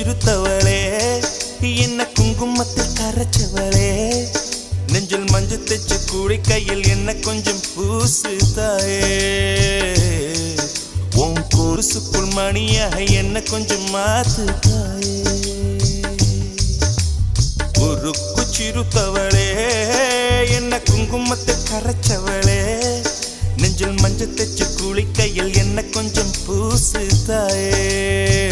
சிறுத்தவளே என்ன குங்குமத்தில் கரைச்சவளே நெஞ்சில் மஞ்சள் தைச்ச கூடை கையில் என்ன கொஞ்சம் பூசு தாயே உன் கொலுசுக்குள் மணியாக என்ன கொஞ்சம் மாத்து தாயே உருக்கு சிறுத்தவளே என்ன குங்குமத்தில் கரைச்சவளே நெஞ்சில் மஞ்சள் தைச்ச கூடை கையில் என்ன கொஞ்சம் பூசு தாயே